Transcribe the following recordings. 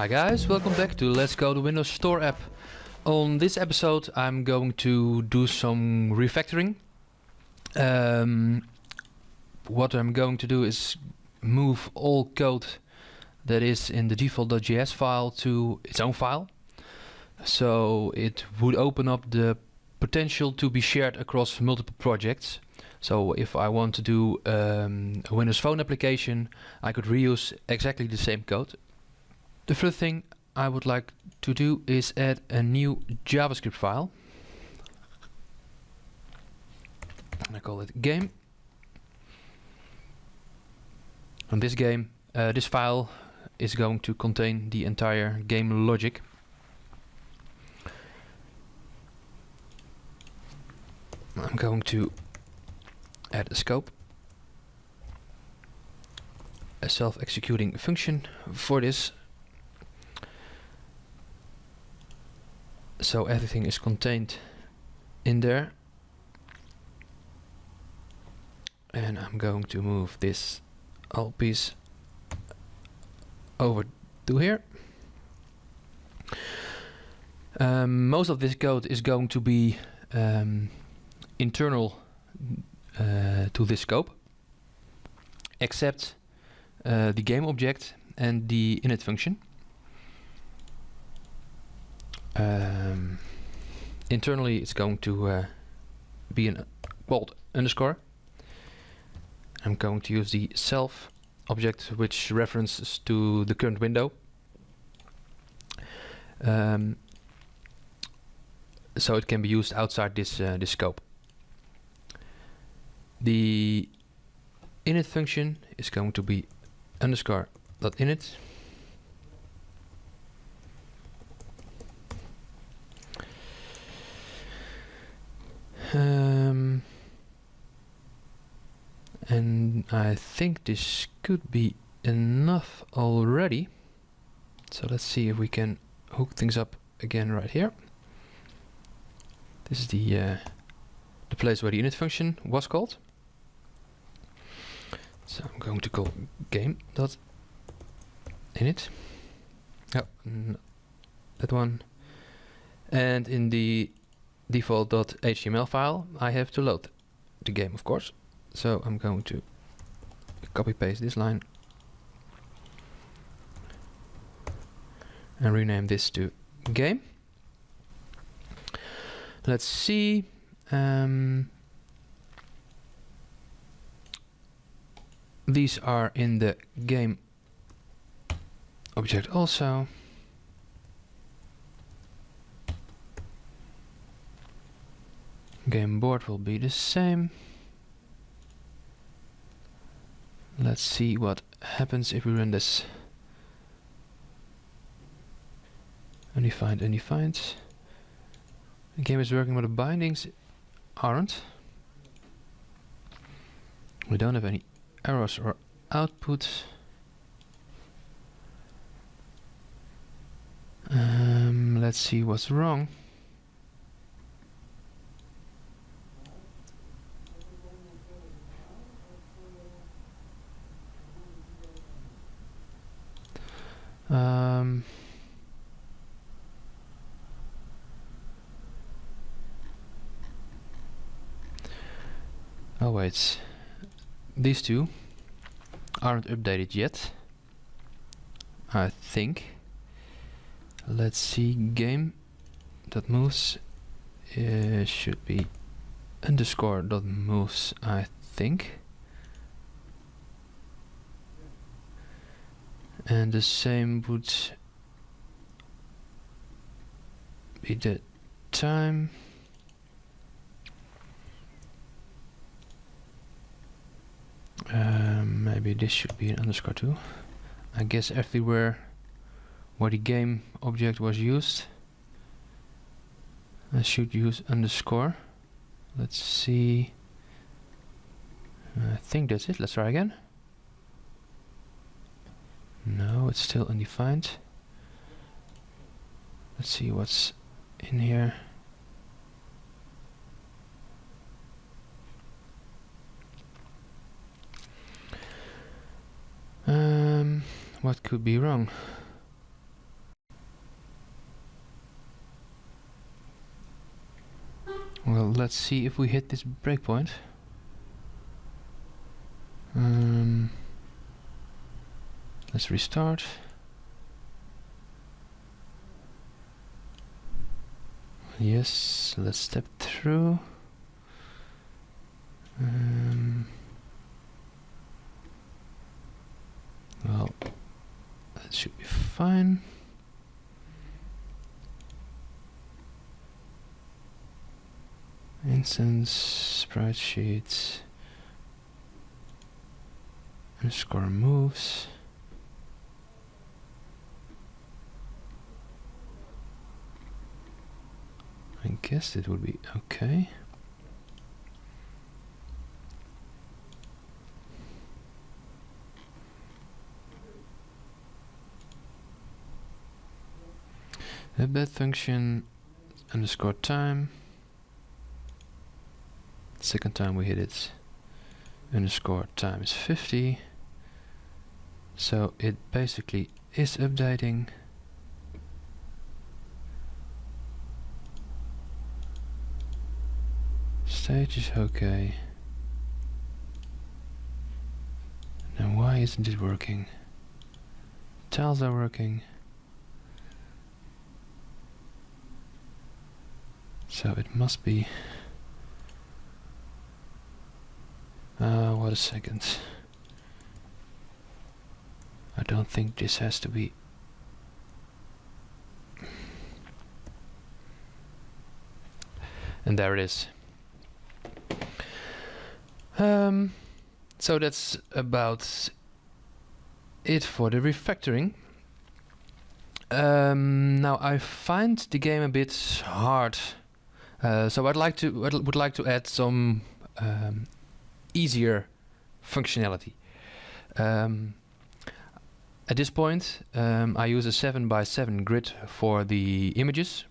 Hi guys, welcome back to Let's Go, the Windows Store app. On this episode I'm going to do some refactoring. What I'm going to do is move all code that is in the default.js file to its own file. So it would open up the potential to be shared across multiple projects. So if I want to do a Windows Phone application, I could reuse exactly the same code. The first thing I would like to do is add a new JavaScript file. And I call it game. And this file is going to contain the entire game logic. I'm going to add a scope, a self-executing function for this. So everything is contained in there. And I'm going to move this whole piece over to here. Most of this code is going to be internal to this scope, except the game object and the init function. Internally it's going to be an quote underscore. I'm going to use the self object, which references to the current window. So it can be used outside this scope. The init function is going to be underscore.init. And I think this could be enough already. So let's see if we can hook things up again right here. This is the place where the init function was called. So I'm going to call game.init. Oh, that one. And in the default.html file I have to load the game, of course. So I'm going to copy paste this line and rename this to game. Let's see. These are in the game object also. Game board will be the same. Let's see what happens if we run this. Undefined. The game is working, but the bindings aren't. We don't have any errors or output. Let's see what's wrong. Oh wait, these two aren't updated yet, I think. Let's see, game.moves should be underscore.moves, I think. And the same would be the time. Maybe this should be an underscore too. I guess everywhere where the game object was used, I should use underscore. Let's see. I think that's it. Let's try again. No, it's still undefined. Let's see what's in here. What could be wrong? Well, let's see if we hit this breakpoint. Let's restart. Yes, let's step through. Well, that should be fine. Instance, sprite sheets, underscore moves. I guess it would be okay. That function underscore time. Second time we hit it, underscore time is 50. So it basically is updating. Stage is okay. Now why isn't it working? Tiles are working. So it must be... what a second. I don't think this has to be... And there it is. So that's about it for the refactoring. Now I find the game a bit hard, so would like to add some easier functionality. At this point, I use a 7x7 grid for the images,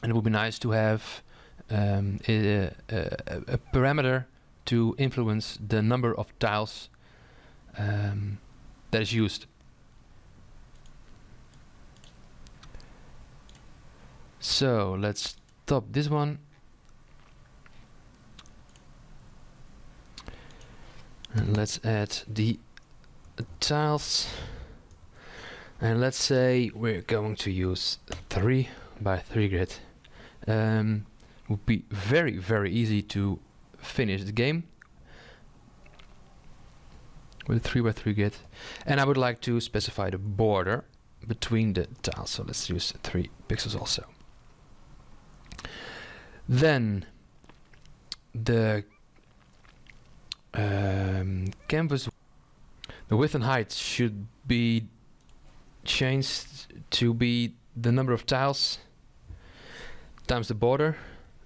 and it would be nice to have a parameter to influence the number of tiles that is used. So let's stop this one. And let's add the tiles. And let's say we're going to use 3x3 grid. Would be very easy to finish the game with a 3x3 grid. And I would like to specify the border between the tiles. So let's use 3 pixels also. Then the canvas, the width and height should be changed to be the number of tiles times the border,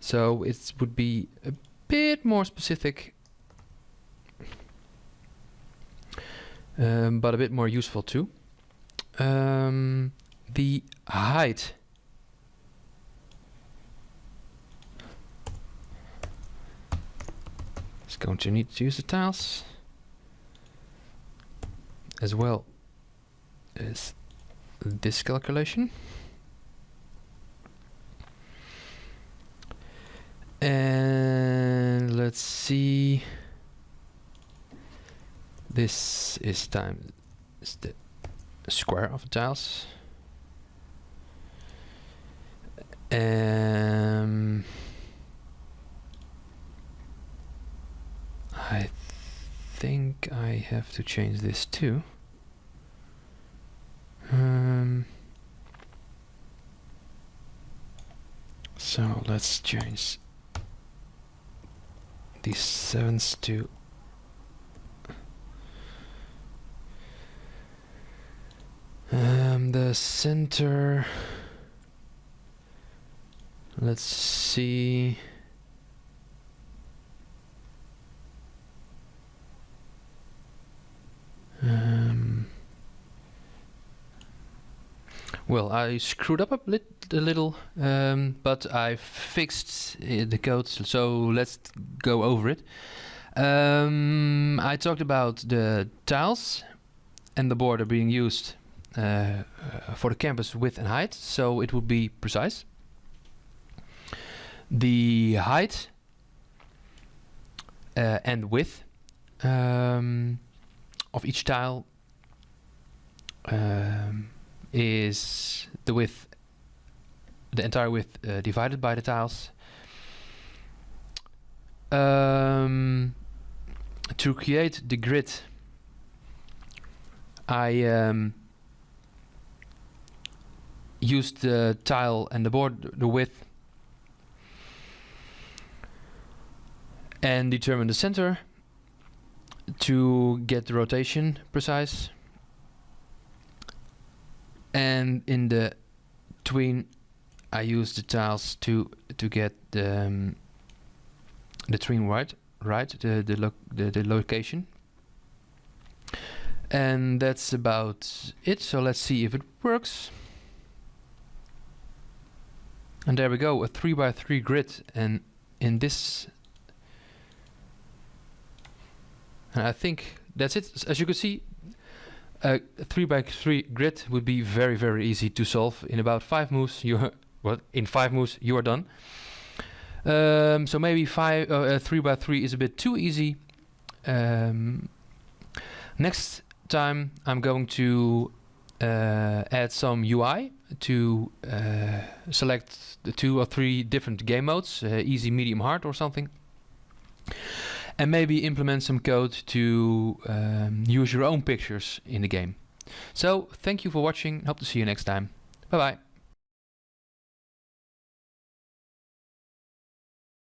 so it would be a bit more specific, but a bit more useful too. The height is going to need to use the tiles as well as this calculation. And let's see, this is the square of the tiles. I think I have to change this too. So let's change these 7s to the center. Let's see. Well, I screwed up a little, but I fixed the code, so let's go over it. I talked about the tiles and the border being used for the canvas width and height, so it would be precise. The height and width of each tile is the width, the entire width divided by the tiles. To create the grid, I used the tile and the board, the width, and determine the center to get the rotation precise. And in the tween, I use the tiles to get the tween right, the location. And that's about it. So let's see if it works. And there we go, a 3x3 grid. And in this, and I think that's it. As you can see, a 3x3 grid would be very, very easy to solve. In about 5 moves, in 5 moves you are done. So maybe 3x3 is a bit too easy. Next time I'm going to add some UI to select the 2 or 3 different game modes, easy, medium, hard or something. And maybe implement some code to use your own pictures in the game. So thank you for watching. Hope to see you next time. Bye bye.